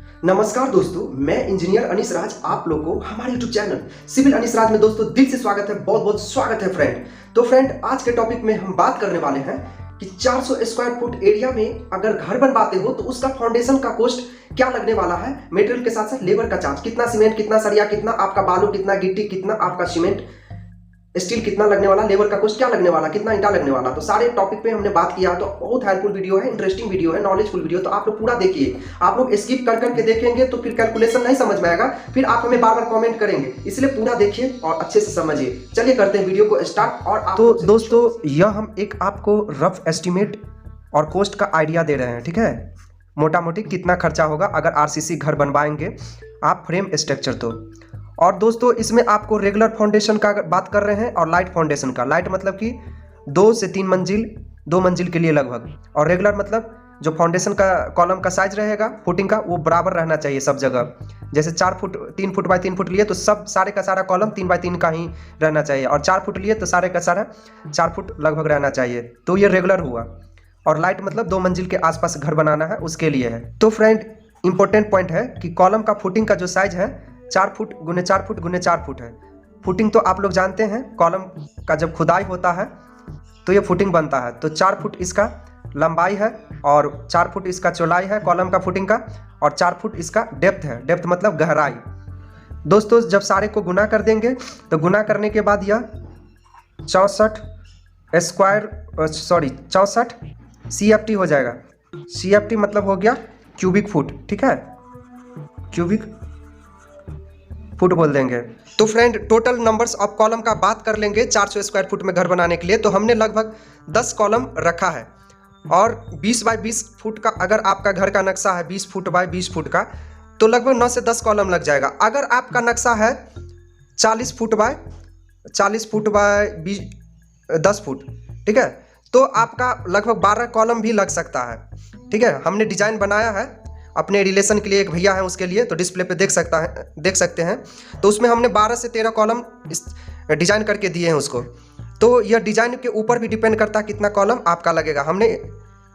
नमस्कार दोस्तों, मैं इंजीनियर अनीस राज आप लोग को हमारे यूट्यूब चैनल सिविल अनीस राज में दोस्तों दिल से स्वागत है। बहुत बहुत स्वागत है फ्रेंड। तो फ्रेंड, आज के टॉपिक में हम बात करने वाले हैं कि 400 स्क्वायर फुट एरिया में अगर घर बनवाते हो तो उसका फाउंडेशन का कॉस्ट क्या लगने वाला है, मटेरियल के साथ साथ लेबर का चार्ज, कितना सीमेंट, कितना सरिया, कितना आपका बालू, कितना गिट्टी, कितना आपका सीमेंट, स्टील कितना लगने वाला, लेबर का कॉस्ट क्या लगने वाला, कितना ईंटा लगने वाला। तो सारे टॉपिक पे हमने बात किया। तो बहुत हेल्पफुल वीडियो है, इंटरेस्टिंग वीडियो है, नॉलेजफुल वीडियो। तो आप लोग पूरा देखिए। आप लोग स्किप कर करके देखेंगे तो फिर कैलकुलेशन नहीं समझ में आएगा, फिर आप हमें बार बार कमेंट करेंगे। इसलिए पूरा देखिए और अच्छे से समझिए। चलिए करते हैं वीडियो को स्टार्ट। और तो दोस्तों, यह हम एक आपको रफ एस्टिमेट और कॉस्ट का आइडिया दे रहे हैं, ठीक है। मोटा मोटी कितना खर्चा होगा अगर आरसीसी घर बनवाएंगे आप, फ्रेम स्ट्रक्चर तो। और दोस्तों, इसमें आपको रेगुलर फाउंडेशन का बात कर रहे हैं और लाइट फाउंडेशन का। लाइट मतलब कि 2 से 3 मंजिल, 2 मंजिल के लिए लगभग। और रेगुलर मतलब जो फाउंडेशन का कॉलम का साइज रहेगा फुटिंग का, वो बराबर रहना चाहिए सब जगह। जैसे 4 फुट 3 फुट बाय 3 फुट लिए तो सब सारे का सारा कॉलम 3 बाय 3 का ही रहना चाहिए। और 4 फुट लिए तो सारे का सारा 4 फुट लगभग रहना चाहिए। तो ये रेगुलर हुआ। और लाइट मतलब 2 मंजिल के आसपास घर बनाना है, उसके लिए है। तो फ्रेंड, इंपॉर्टेंट पॉइंट है कि कॉलम का फुटिंग का जो साइज है 4 फुट गुने 4 फुट गुने 4 फुट है। फुटिंग तो आप लोग जानते हैं, कॉलम का जब खुदाई होता है तो ये फुटिंग बनता है। तो 4 फुट इसका लंबाई है और 4 फुट इसका चौड़ाई है कॉलम का फुटिंग का, और 4 फुट इसका डेप्थ है। डेप्थ मतलब गहराई। दोस्तों, जब सारे को गुना कर देंगे तो गुना करने के बाद यह 64 CFT हो जाएगा। CFT मतलब हो गया क्यूबिक फुट, ठीक है। क्यूबिक फुट बोल देंगे। तो friend, total numbers of column का बात कर लेंगे 400 स्क्वायर फुट में घर बनाने के लिए। तो हमने लगभग 10 कॉलम रखा है। और 20 बाय 20 फुट का अगर आपका घर का नक्शा है 20 फुट बाय 20 फुट का, तो लगभग 9 से 10 कॉलम लग जाएगा। अगर आपका नक्शा है 40 फुट बाय 10 फुट, ठीक है, तो आपका लगभग 12 कॉलम भी लग सकता है, ठीक है। हमने डिजाइन बनाया है अपने रिलेशन के लिए, एक भैया है उसके लिए, तो डिस्प्ले पे देख सकते हैं। तो उसमें हमने 12 से 13 कॉलम डिजाइन करके दिए हैं उसको। तो यह डिजाइन के ऊपर भी डिपेंड करता है कितना कॉलम आपका लगेगा। हमने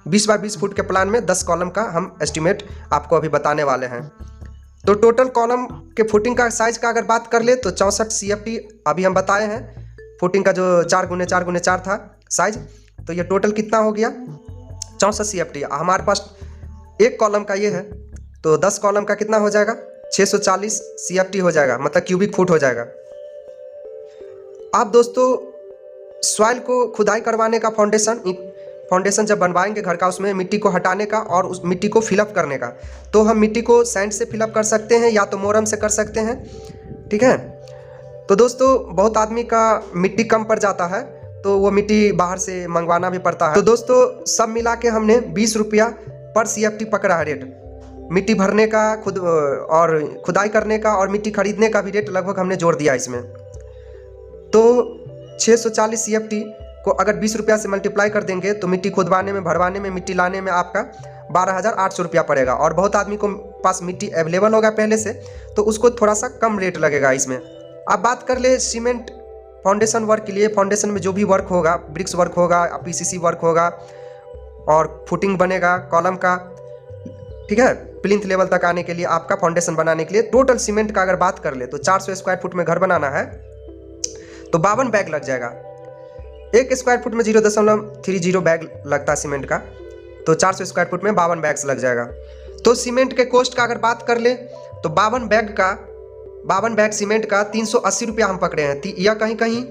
20 बाय 20 फुट के प्लान में 10 कॉलम का हम एस्टिमेट आपको अभी बताने वाले हैं। तो टोटल कॉलम के फुटिंग का साइज का अगर बात कर ले तो 64 CFT अभी हम बताए हैं। फुटिंग का जो 4 गुने 4 गुने 4 था साइज, तो ये टोटल कितना हो गया 64 CFT। हमारे पास एक कॉलम का ये है, तो 10 कॉलम का कितना हो जाएगा 640 CFT हो जाएगा, मतलब क्यूबिक फुट हो जाएगा। आप दोस्तों, सॉइल को खुदाई करवाने का फाउंडेशन जब बनवाएंगे घर का, उसमें मिट्टी को हटाने का और उस मिट्टी को फिलअप करने का। तो हम मिट्टी को सैंड से फिलअप कर सकते हैं या तो मोरम से कर सकते हैं, ठीक है। तो दोस्तों, बहुत आदमी का मिट्टी कम पड़ जाता है तो वो मिट्टी बाहर से मंगवाना भी पड़ता है। तो दोस्तों, सब मिला के हमने 20 रुपया पर CFT पकड़ा है रेट। मिट्टी भरने का खुद और खुदाई करने का और मिट्टी खरीदने का भी रेट लगभग हमने जोड़ दिया इसमें। तो 640 CFT को अगर 20 रुपया से मल्टीप्लाई कर देंगे तो मिट्टी खुदवाने में, भरवाने में, मिट्टी लाने में आपका 12,800 रुपया पड़ेगा। और बहुत आदमी को पास मिट्टी अवेलेबल होगा पहले से, तो उसको थोड़ा सा कम रेट लगेगा इसमें। अब बात कर ले सीमेंट फाउंडेशन वर्क के लिए। फाउंडेशन में जो भी वर्क होगा, ब्रिक्स वर्क होगा, PCC वर्क होगा और फुटिंग बनेगा कॉलम का, ठीक है, प्लिंथ लेवल तक आने के लिए आपका फाउंडेशन बनाने के लिए। टोटल सीमेंट का अगर बात कर ले तो 400 स्क्वायर फुट में घर बनाना है तो 52 बैग लग जाएगा। 1 स्क्वायर फुट में 0.30 बैग लगता है सीमेंट का, तो 400 स्क्वायर फुट में 52 बैग्स लग जाएगा। तो सीमेंट के कॉस्ट का अगर बात कर ले तो 52 बैग सीमेंट का 380 रुपया हम पकड़े हैं। या कहीं कहीं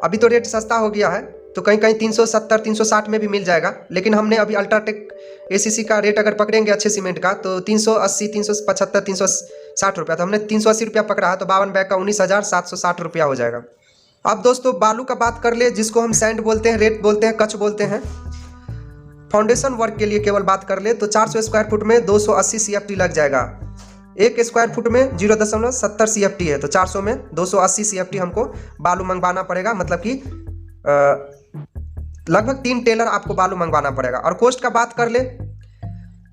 अभी तो रेट सस्ता हो गया है, तो कहीं कहीं 370 360 में भी मिल जाएगा। लेकिन हमने अभी अल्ट्राटेक ACC का रेट अगर पकड़ेंगे अच्छे सीमेंट का तो 380 375 360 रुपया, तो हमने 380 रुपया पकड़ा है। तो 52 बैग का 19,760 रुपया हो जाएगा। अब दोस्तों, बालू का बात कर ले, जिसको हम सैंड बोलते हैं, रेत बोलते हैं, कच बोलते हैं। फाउंडेशन वर्क के लिए केवल बात कर ले तो 400 स्क्वायर फुट में 280 CFT लग जाएगा। 1 स्क्वायर फुट में 0.70 CFT है, तो 400 में 280 CFT हमको बालू मंगवाना पड़ेगा। मतलब कि लगभग 3 टेलर आपको बालू मंगवाना पड़ेगा। और कॉस्ट का बात कर ले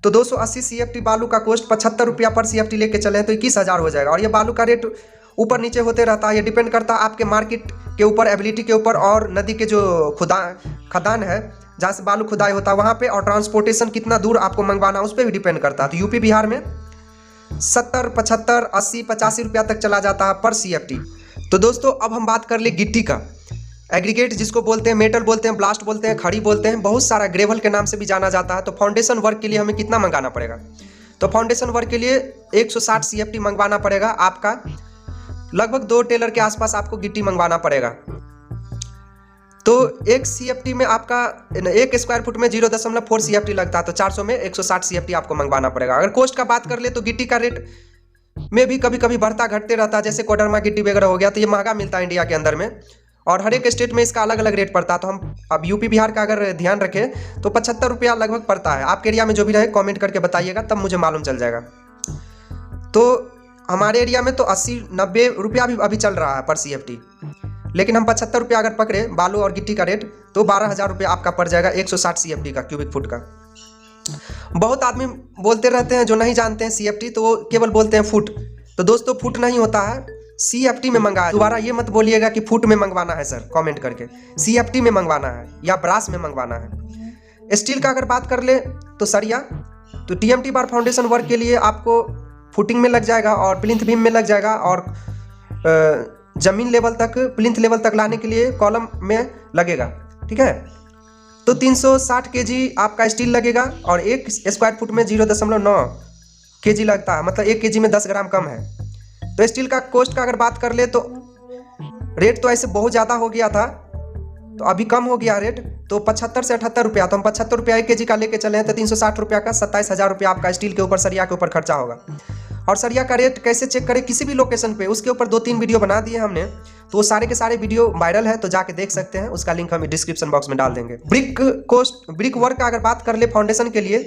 तो 280 CFT बालू का कॉस्ट 75 रुपया पर CFT लेके चले हैं तो 21,000 हो जाएगा। और ये बालू का रेट ऊपर नीचे होते रहता है, ये डिपेंड करता है आपके मार्केट के ऊपर, एबिलिटी के ऊपर, और नदी के जो खदान है जहाँ से बालू खुदाई होता है वहाँ पे, और ट्रांसपोर्टेशन कितना दूर आपको मंगवाना उस पर भी डिपेंड करता है। तो यूपी बिहार में 70, 75, 80, 85 रुपया तक चला जाता है पर CFT। तो दोस्तों अब हम बात कर ले गिट्टी का। एग्रीगेट जिसको बोलते हैं, मेटल बोलते हैं, ब्लास्ट बोलते हैं, खड़ी बोलते हैं, बहुत सारा ग्रेवल के नाम से भी जाना जाता है। तो फाउंडेशन वर्क के लिए हमें कितना मंगाना पड़ेगा? तो फाउंडेशन वर्क के लिए 160 CFT मंगवाना पड़ेगा आपका। लगभग 2 टेलर के आसपास आपको गिट्टी मंगवाना पड़ेगा। तो 1 CFT में आपका 1 स्क्वायर फुट में 0.4 CFT लगता है। तो 400 में 160 CFT आपको मंगवाना पड़ेगा। अगर कॉस्ट का बात कर ले तो गिट्टी का रेट में भी कभी कभी बढ़ता घटते रहता है। जैसे कोडरमा गिट्टी वगैरह हो गया तो ये महंगा मिलता है इंडिया के अंदर में, और हर एक स्टेट में इसका अलग अलग रेट पड़ता है। तो हम अब यूपी बिहार का अगर ध्यान रखें तो 75 रुपया लगभग पड़ता है। आपके एरिया में जो भी रहे कमेंट करके बताइएगा, तब मुझे मालूम चल जाएगा। तो हमारे एरिया में तो 80-90 रुपया भी अभी चल रहा है पर CFT, लेकिन हम 75 रुपया अगर पकड़े बालू और गिट्टी का रेट तो 12,000 रुपया आपका पड़ जाएगा 160 CFT का, क्यूबिक फुट का। बहुत आदमी बोलते रहते हैं जो नहीं जानते हैं CFT, तो वो केवल बोलते हैं फुट। तो दोस्तों फुट नहीं होता है, CFT में मंगाया। दोबारा ये मत बोलिएगा कि फुट में मंगवाना है सर, कमेंट करके। CFT में मंगवाना है या ब्रास में मंगवाना है। स्टील का अगर बात कर ले तो सरिया, तो TMT बार फाउंडेशन वर्क के लिए आपको फुटिंग में लग जाएगा और प्लिंथ बीम में लग जाएगा, और जमीन लेवल तक, प्लिंथ लेवल तक लाने के लिए कॉलम में लगेगा। ठीक है, तो 360 kg आपका स्टील लगेगा और 1 स्क्वायर फुट में 0.9 kg लगता है, मतलब 1 kg में 10 ग्राम कम है। तो स्टील का कॉस्ट का अगर बात कर ले तो रेट तो ऐसे बहुत ज़्यादा हो गया था, तो अभी कम हो गया रेट, तो 75 से 78 रुपया। तो हम 75 रुपया 1 kg का लेके चले हैं तो 360 रुपया का 27,000 रुपया आपका स्टील के ऊपर, सरिया के ऊपर खर्चा होगा। और सरिया का रेट कैसे चेक करें किसी भी लोकेशन पे, उसके ऊपर 2-3 वीडियो बना दिए हमने, तो वो सारे के सारे वीडियो वायरल है, तो जाके देख सकते हैं। उसका लिंक हम डिस्क्रिप्शन बॉक्स में डाल देंगे। ब्रिक वर्क का अगर बात कर ले फाउंडेशन के लिए,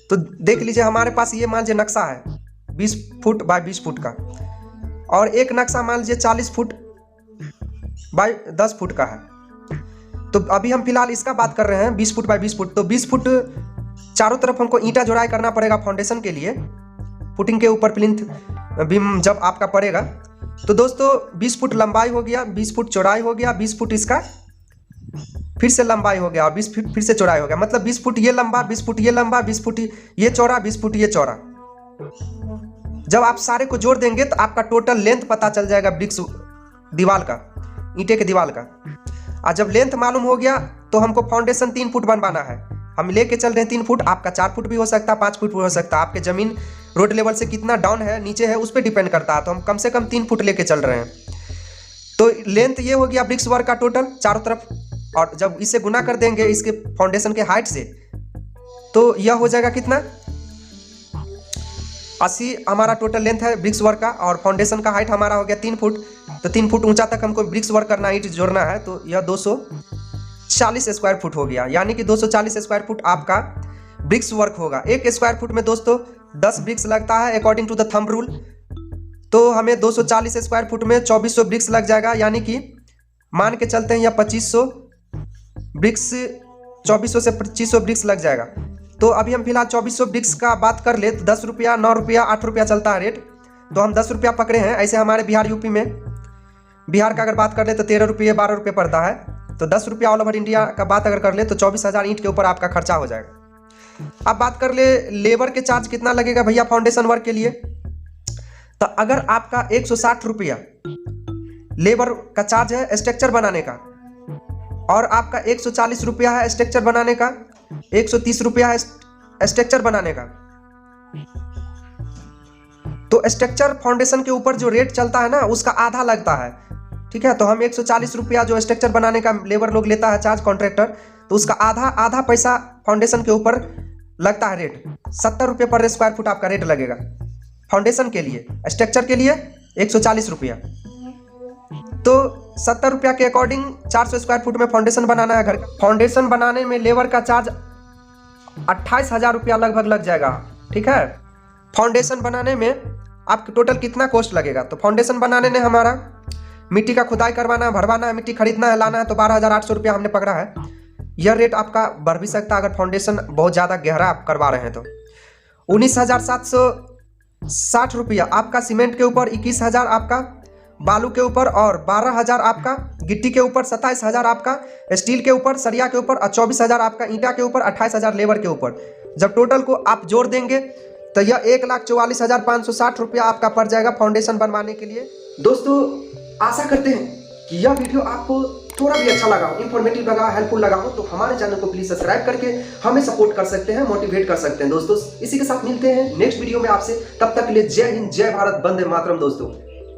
तो देख लीजिए हमारे पास ये मान लीजिए नक्शा है 20 फुट बाय 20 फुट का, और एक नक्शा मान लीजिए 40 फुट बाय 10 फुट का है। तो अभी हम फिलहाल इसका बात कर रहे हैं 20 फुट बाय 20 फुट। तो 20 फुट चारों तरफ हमको ईंटा जोड़ाई करना पड़ेगा फाउंडेशन के लिए, फुटिंग के ऊपर प्लिंथ बीम जब आपका पड़ेगा। तो दोस्तों 20 फुट लंबाई हो गया, 20 फुट चौड़ाई हो गया, 20 फुट इसका फिर से लंबाई हो गया और 20 फुट फिर से चौड़ाई हो गया, मतलब 20 फुट ये लंबा, 20 फुट ये लंबा, 20 फुट ये चौड़ा, 20 फुट ये चौड़ा। जब आप सारे को जोड़ देंगे तो आपका टोटल लेंथ पता चल जाएगा ब्रिक्स दीवार का, ईंटे के दीवार का। और जब लेंथ मालूम हो गया तो हमको फाउंडेशन 3 फुट बनवाना है। हम लेके चल रहे हैं 3 फुट, आपका 4 फुट भी हो सकता है, 5 फुट भी हो सकता है। आपके जमीन रोड लेवल से कितना डाउन है, नीचे है, उस पर डिपेंड करता है। तो हम कम से कम 3 फुट लेके चल रहे हैं। तो लेंथ ये हो गया ब्रिक्स वर्क का टोटल चारों तरफ, और जब इसे गुना कर देंगे इसके फाउंडेशन के हाइट से, तो यह हो जाएगा कितना 80 हमारा टोटल लेंथ है ब्रिक्स वर्क का, और फाउंडेशन का हाइट हमारा हो गया 3 फुट। तो 3 फुट ऊंचा तक हमको ब्रिक्स वर्क करना, ईंट जोड़ना है। तो यह 240 स्क्वायर फुट हो गया, यानी कि 240 स्क्वायर फुट आपका ब्रिक्स वर्क होगा। 1 स्क्वायर फुट में दोस्तों 10 ब्रिक्स लगता है according to the thumb rule. तो हमें 240 स्क्वायर फुट में 2400 ब्रिक्स लग जाएगा, यानी कि मान के चलते हैं या 2500 ब्रिक्स, 2400 से 2500 ब्रिक्स लग जाएगा। तो अभी हम फिलहाल 2400 ब्रिक्स का बात कर ले तो 10 रुपया, 9 रुपया, 8 रुपया चलता है रेट। तो हम 10 रुपया पकड़े हैं। ऐसे हमारे बिहार यूपी में, बिहार का अगर बात कर ले तो 13 रुपये 12 रुपये पड़ता है। तो 10 रुपया ऑल ओवर इंडिया का बात अगर कर ले तो 24,000 ईंट के ऊपर आपका खर्चा हो जाएगा। अब बात कर ले लेबर के चार्ज कितना लगेगा भैया फाउंडेशन वर्क के लिए। तो अगर आपका 160 रुपया लेबर का चार्ज है स्ट्रक्चर बनाने का, और आपका 140 रुपया है स्ट्रक्चर बनाने का, 130 रुपया है स्ट्रक्चर बनाने का, तो स्ट्रक्चर फाउंडेशन के ऊपर जो रेट चलता है ना उसका आधा लगता है। ठीक है, तो हम 140 रुपया जो स्ट्रक्चर बनाने का लेबर लोग लेता है चार्ज कॉन्ट्रैक्टर, तो उसका आधा पैसा फाउंडेशन के ऊपर लगता है रेट। 70 रुपये पर स्क्वायर फुट आपका रेट लगेगा फाउंडेशन के लिए। स्ट्रक्चर के लिए 140 रुपया। तो 70 रुपया के अकॉर्डिंग 400 स्क्वायर फुट में फाउंडेशन बनाना है घर का। फाउंडेशन बनाने में लेबर का चार्ज 28,000 रुपया लगभग लग जाएगा। ठीक है, फाउंडेशन बनाने में आपको टोटल कितना कॉस्ट लगेगा। तो फाउंडेशन बनाने में हमारा मिट्टी का खुदाई करवाना है, भरवाना है, मिट्टी खरीदना है, लाना है, तो 12,800 रुपया हमने पकड़ा है। यह रेट आपका बढ़ भी सकता है अगर फाउंडेशन बहुत ज़्यादा गहरा आप करवा रहे हैं तो। 19,760 रुपया आपका सीमेंट के ऊपर, 21,000 आपका बालू के ऊपर, और 12,000 आपका गिट्टी के ऊपर, 27,000 आपका स्टील के ऊपर, सरिया के ऊपर, और 24,000 आपका ईंटा के ऊपर, 28,000 लेबर के ऊपर। जब टोटल को आप जोड़ देंगे तो यह 1,44,560 रुपया आपका पड़ जाएगा फाउंडेशन बनवाने के लिए। दोस्तों आशा करते हैं कि यह वीडियो आपको थोड़ा भी अच्छा लगा हो, इन्फॉर्मेटिव लगा, हेल्पफुल लगा हो, तो हमारे चैनल को प्लीज सब्सक्राइब करके हमें सपोर्ट कर सकते हैं, मोटिवेट कर सकते हैं। दोस्तों इसी के साथ मिलते हैं नेक्स्ट वीडियो में आपसे, तब तक के लिए जय हिंद, जय भारत, वंदे मातरम दोस्तों।